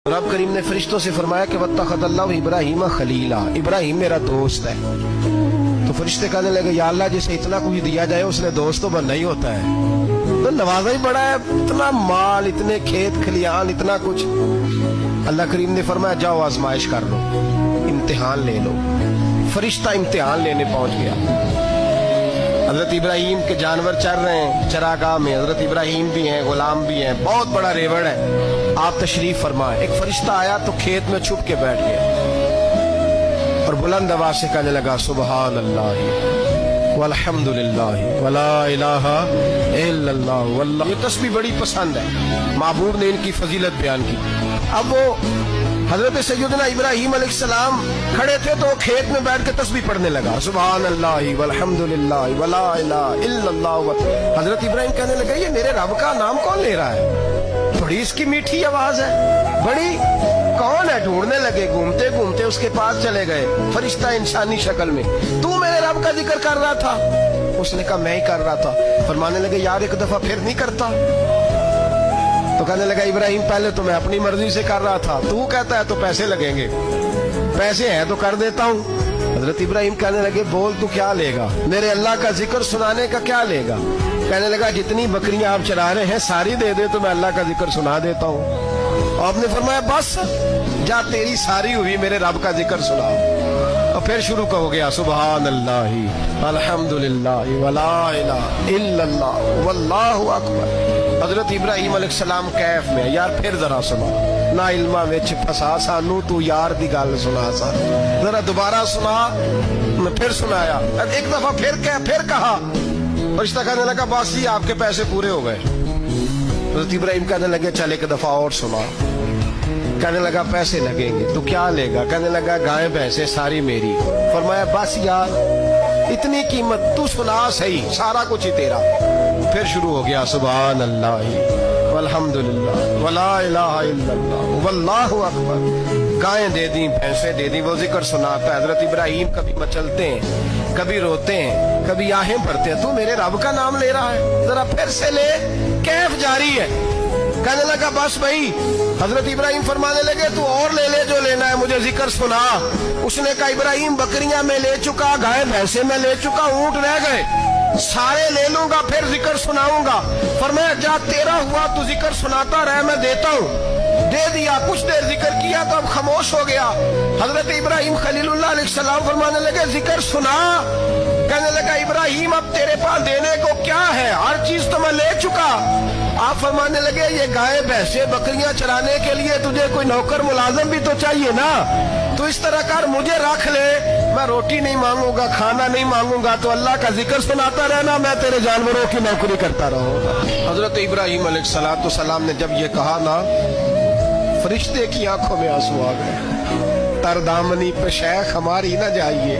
रब करीम ने फरिश्तों से फरमाया कि वत्तखज़ल्लाहु इब्राहीम खलीला, इब्राहिम मेरा दोस्त है। तो फरिश्ते कहने लगे या अल्लाह जिसे इतना कुछ दिया जाए उसने दोस्त तो बनना ही होता है, तो नवाजा ही बड़ा है, इतना माल, इतने खेत खलियान, इतना कुछ। अल्लाह करीम ने फरमाया जाओ आजमाइश कर लो, इम्तिहान ले लो। फरिश्ता इम्तिहान लेने पहुंच गया। हजरत इब्राहिम के जानवर चर रहे हैं चरागाह में, हजरत इब्राहिम भी हैं, गुलाम भी हैं, बहुत बड़ा रेवड़ है। आप तशरीफ फरमाए। एक फरिश्ता आया तो खेत में छुप के बैठ गया और बुलंद आवाज से कहने लगा सुबहान अल्लाह वल्हम्दुलिल्लाह वला इलाहा इल्लल्लाह वल्लाह। ये तस्बीह बड़ी पसंद है, महबूब ने इनकी फजीलत बयान की। अब वो हजरत सैयदना इब्राहीम अलैहिस्सलाम खड़े थे तो वो खेत में बैठ के तस्बीह पढ़ने लगा सुबहान अल्लाह वल्हम्दुलिल्लाह वला इलाहा इल्लल्लाह। हजरत इब्राहीम कहने लगे ये मेरे रब का नाम कौन ले रहा है, बड़ी इसकी मीठी आवाज है, बड़ी कौन है। ढूंढने लगे, घूमते घूमते उसके पास चले गए। फरिश्ता इंसानी शक्ल में, तू मेरे रब का जिक्र कर रहा था? उसने कहा मैं ही कर रहा था। फरमाने लगे यार एक दफा फिर नहीं करता? तो कहने लगा इब्राहिम पहले तो मैं अपनी मर्जी से कर रहा था, तू कहता है तो पैसे लगेंगे, पैसे हैं तो कर देता हूँ। हजरत इब्राहिम कहने लगे बोल तू क्या लेगा, मेरे अल्लाह का जिक्र सुनाने का क्या लेगा? कहने लगा जितनी बकरियां आप चरा रहे हैं सारी दे दे तो मैं अल्लाह का जिक्र सुना देता हूँ। आपने फरमाया बस जा तेरी सारी हुई, मेरे रब का जिक्र सुनाओ। और फिर शुरू हो गया सुबहान अल्लाह अल्हम्दुलिल्लाह वला इलाहा इल्लल्लाह वल्लाहु अकबर। हजरत इब्राहिम अलैहिस्सलाम कैफ में यार फिर जरा सुना, ना इल्मा विच फसा सानू तू यार दी गल सुना सा, जरा दोबारा सुना। मैं फिर सुनाया, एक दफा फिर कहा। फरिश्ता कहने लगा बस ही आपके पैसे पूरे हो गए। हजरत इब्राहिम कहने लगे चल एक दफा और सुना। कहने लगा पैसे लगेंगे, तो क्या लेगा? कहने लगा गाय भैंसे सारी मेरी। फरमाया बस यार इतनी कीमत, तू सुना सही, सारा कुछ ही तेरा। फिर शुरू हो गया सुभान अल्लाह वल्हम्दुलिल्लाह वला इलाहा इल्लल्लाह वल्लाहु अकबर। गायें दे दी, भैंसे दे दी, वो जिक्र सुनाता है। हजरत इब्राहिम कभी मचलते हैं, कभी रोते हैं, कभी आहें भरते हैं। तू मेरे रब का नाम ले रहा है, जरा फिर से ले। कैफ जारी है। कहने लगा बस भाई। हजरत इब्राहिम फरमाने लगे तू और ले ले जो लेना है, मुझे जिक्र सुना। उसने कहा इब्राहिम बकरियां मैं ले चुका, गाय भैंसे मैं ले चुका, ऊंट रह गए, सारे ले लूंगा फिर जिक्र सुनाऊंगा। फरमाया जा तेरा हुआ तू जिक्र सुनाता रह, मैं देता हूँ। दे दिया, कुछ देर जिक्र किया तो अब खामोश हो गया। हजरत इब्राहिम खलीलुल्लाह अलैहिस्सलाम फरमाने लगे जिक्र सुना। कहने लगा इब्राहिम अब तेरे पास देने को क्या है, हर चीज तो मैं ले चुका। आप फरमाने लगे ये गाय भैंसे बकरियां चराने के लिए तुझे कोई नौकर मुलाजिम भी तो चाहिए ना, तो इस तरह कर मुझे रख ले, मैं रोटी नहीं मांगूंगा, खाना नहीं मांगूंगा, तो अल्लाह का जिक्र सुनाता रहना, मैं तेरे जानवरों की नौकरी करता रहूंगा। हजरत इब्राहिम अलैहिस्सलाम ने जब ये कहा ना, फरिश्ते की आंखों में आंसू आ गए। तर दामनी पे शैख हमारी न जाइए,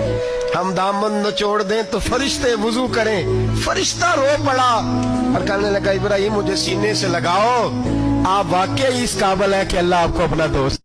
हम दामन नचोड़ दें तो फरिश्ते वुजू करें। फरिश्ता रो पड़ा और कहने लगा इब्राहिम मुझे सीने से लगाओ, आप वाकई इस काबिल है कि अल्लाह आपको अपना दोस्त